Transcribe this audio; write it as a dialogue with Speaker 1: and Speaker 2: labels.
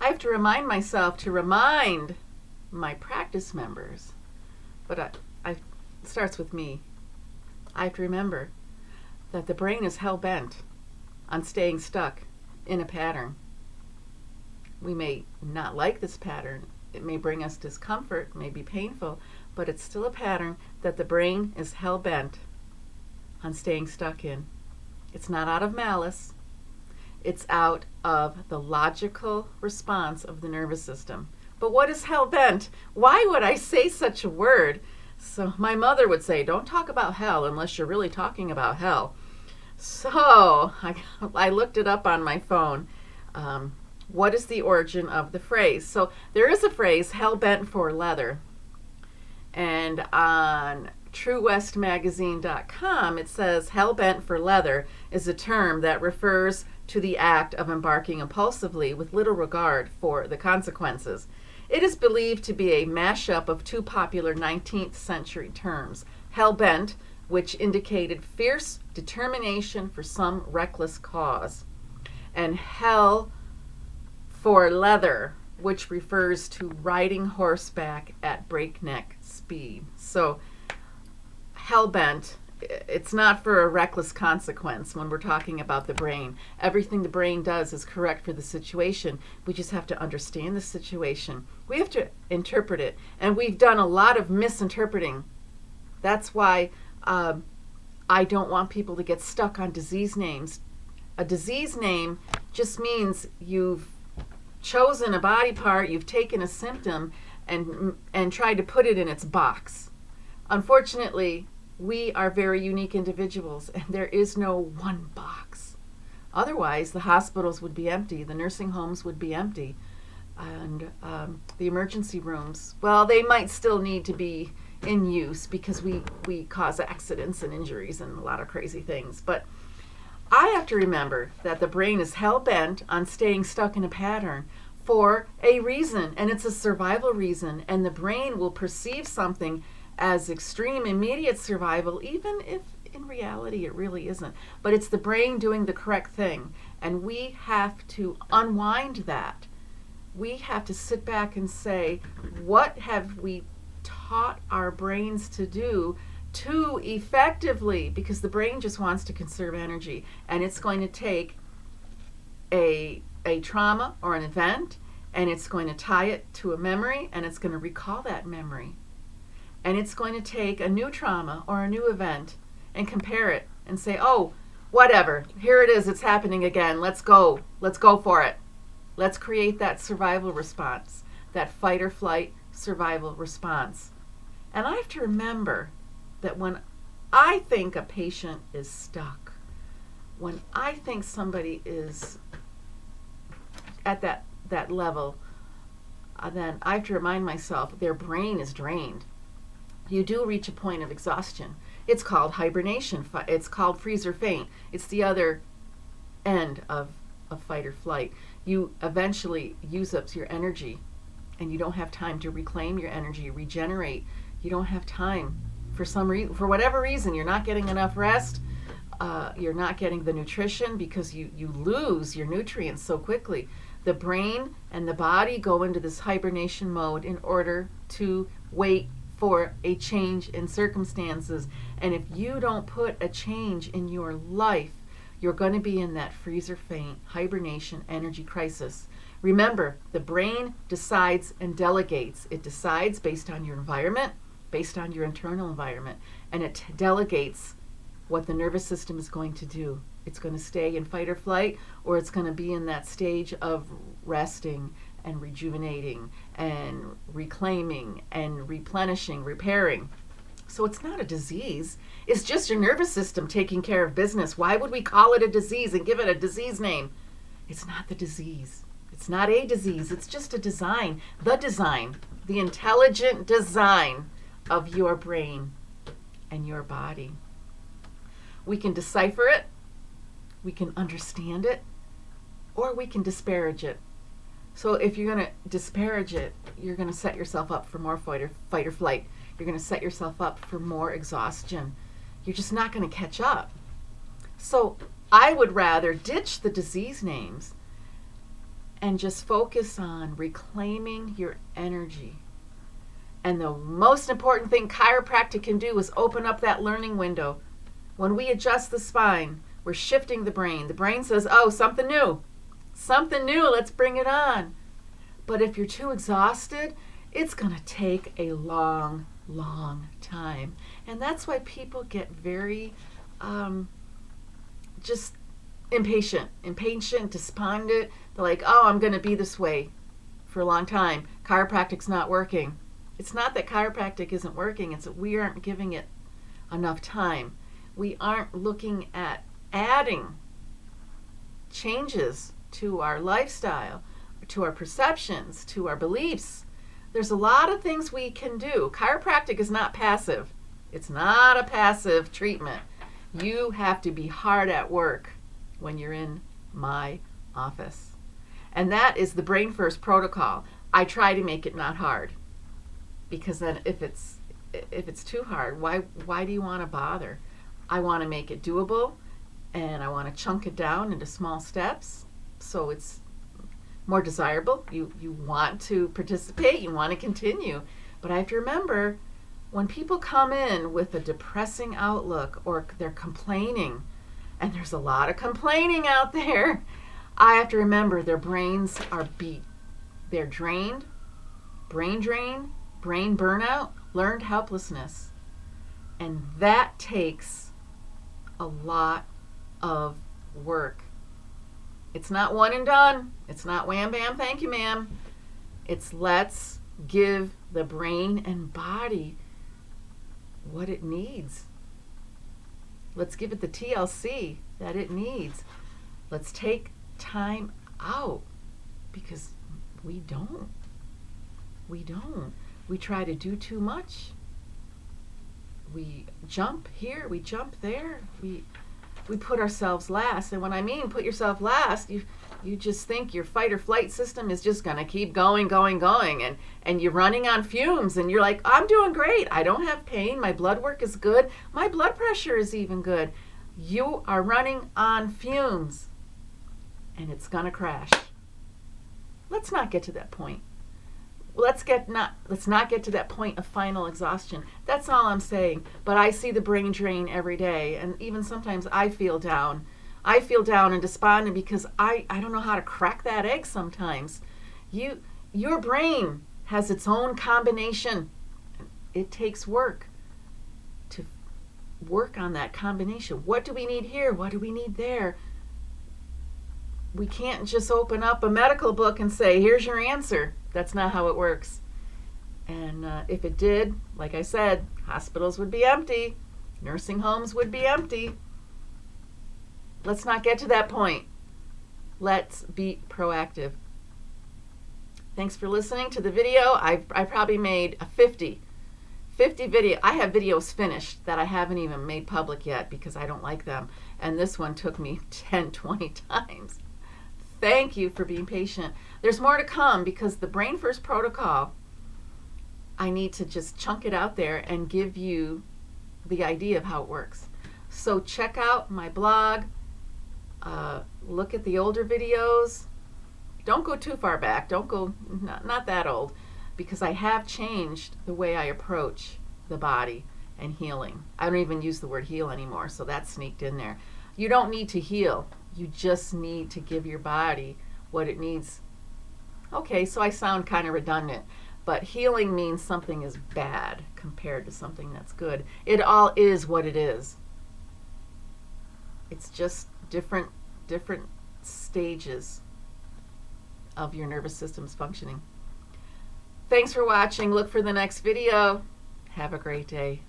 Speaker 1: I have to remind myself to remind my practice members, but it starts with me. I have to remember that the brain is hell-bent on staying stuck in a pattern. We may not like this pattern. It may bring us discomfort, it may be painful, but it's still a pattern that the brain is hell-bent on staying stuck in. It's not out of malice. It's out of the logical response of the nervous system. But what is hell-bent? Why would I say such a word? So my mother would say, don't talk about hell unless you're really talking about hell. So I looked it up on my phone. What is the origin of the phrase? So there is a phrase, hell-bent for leather. And on truewestmagazine.com, it says hell-bent for leather is a term that refers to the act of embarking impulsively with little regard for the consequences. It is believed to be a mashup of two popular 19th century terms, hell-bent, which indicated fierce determination for some reckless cause, and hell for leather, which refers to riding horseback at breakneck speed. So hell-bent, it's not for a reckless consequence when we're talking about the brain. Everything the brain does is correct for the situation. We just have to understand the situation. We have to interpret it. And we've done a lot of misinterpreting. That's why I don't want people to get stuck on disease names. A disease name just means you've chosen a body part, you've taken a symptom and tried to put it in its box. Unfortunately, we are very unique individuals, and there is no one box. Otherwise, the hospitals would be empty, the nursing homes would be empty, and the emergency rooms, well, they might still need to be in use because we cause accidents and injuries and a lot of crazy things. But I have to remember that the brain is hell-bent on staying stuck in a pattern for a reason, and it's a survival reason, and the brain will perceive something as extreme immediate survival, even if in reality it really isn't. But it's the brain doing the correct thing, and we have to unwind that. We have to sit back and say, what have we taught our brains to do too effectively? Because the brain just wants to conserve energy, and it's going to take a trauma or an event, and it's going to tie it to a memory, and it's going to recall that memory. And it's going to take a new trauma or a new event and compare it and say, oh, whatever, here it is, it's happening again, let's go for it. Let's create that survival response, that fight or flight survival response. And I have to remember that when I think a patient is stuck, when I think somebody is at that level, then I have to remind myself their brain is drained. You do reach a point of exhaustion. It's called hibernation. It's called freeze or faint. It's the other end of fight or flight. You eventually use up your energy, and you don't have time to reclaim your energy, regenerate. You don't have time for some reason, for whatever reason. You're not getting enough rest. You're not getting the nutrition because you lose your nutrients so quickly. The brain and the body go into this hibernation mode in order to wait for a change in circumstances. And if you don't put a change in your life, you're going to be in that freeze or faint, hibernation, energy crisis. Remember, the brain decides and delegates. It decides based on your environment, based on your internal environment, and it delegates what the nervous system is going to do. It's going to stay in fight or flight, or it's going to be in that stage of resting and rejuvenating and reclaiming and replenishing, repairing. So it's not a disease. It's just your nervous system taking care of business. Why would we call it a disease and give it a disease name? It's not the disease. It's not a disease. It's just a design. The intelligent design of your brain and your body. We can decipher it, we can understand it, or we can disparage it. So if you're going to disparage it, you're going to set yourself up for more fight or flight. You're going to set yourself up for more exhaustion. You're just not going to catch up. So I would rather ditch the disease names and just focus on reclaiming your energy. And the most important thing chiropractic can do is open up that learning window. When we adjust the spine, we're shifting the brain. The brain says, oh, something new, let's bring it on. But if you're too exhausted, it's going to take a long, long time. And that's why people get very just impatient, despondent. They're like, oh, I'm going to be this way for a long time. Chiropractic's not working. It's not that chiropractic isn't working. It's that we aren't giving it enough time. We aren't looking at adding changes to our lifestyle, to our perceptions, to our beliefs. There's a lot of things we can do. Chiropractic is not passive. It's not a passive treatment. You have to be hard at work when you're in my office. And that is the Brain First protocol. I try to make it not hard, because then if it's too hard, why do you want to bother? I want to make it doable, and I want to chunk it down into small steps so it's more desirable. You want to participate, you want to continue. But I have to remember, when people come in with a depressing outlook or they're complaining, and there's a lot of complaining out there, I have to remember their brains are beat. They're drained, brain drain, brain burnout, learned helplessness. And that takes a lot of work. It's not one and done. It's not wham bam, thank you ma'am. It's let's give the brain and body what it needs. Let's give it the TLC that it needs. Let's take time out, because we don't. We try to do too much. We jump here, we jump there. We put ourselves last. And when I mean put yourself last, you just think your fight or flight system is just going to keep going. And you're running on fumes. And you're like, I'm doing great. I don't have pain. My blood work is good. My blood pressure is even good. You are running on fumes. And it's going to crash. Let's not get to that point. Let's not get to that point of final exhaustion. That's all I'm saying. But I see the brain drain every day, and even sometimes I feel down. I feel down and despondent because I don't know how to crack that egg sometimes. Your brain has its own combination. It takes work to work on that combination. What do we need here? What do we need there? We can't just open up a medical book and say, here's your answer. That's not how it works. And if it did, like I said, hospitals would be empty. Nursing homes would be empty. Let's not get to that point. Let's be proactive. Thanks for listening to the video. I probably made a 50 video. I have videos finished that I haven't even made public yet because I don't like them. And this one took me 10, 20 times. Thank you for being patient. There's more to come because the Brain First protocol, I need to just chunk it out there and give you the idea of how it works. So check out my blog. Look at the older videos. Don't go too far back. Don't go, not that old, because I have changed the way I approach the body and healing. I don't even use the word heal anymore, so that's sneaked in there. You don't need to heal. You just need to give your body what it needs. Okay, so I sound kind of redundant, but healing means something is bad compared to something that's good. It all is what it is. It's just different stages of your nervous system's functioning. Thanks for watching. Look for the next video. Have a great day.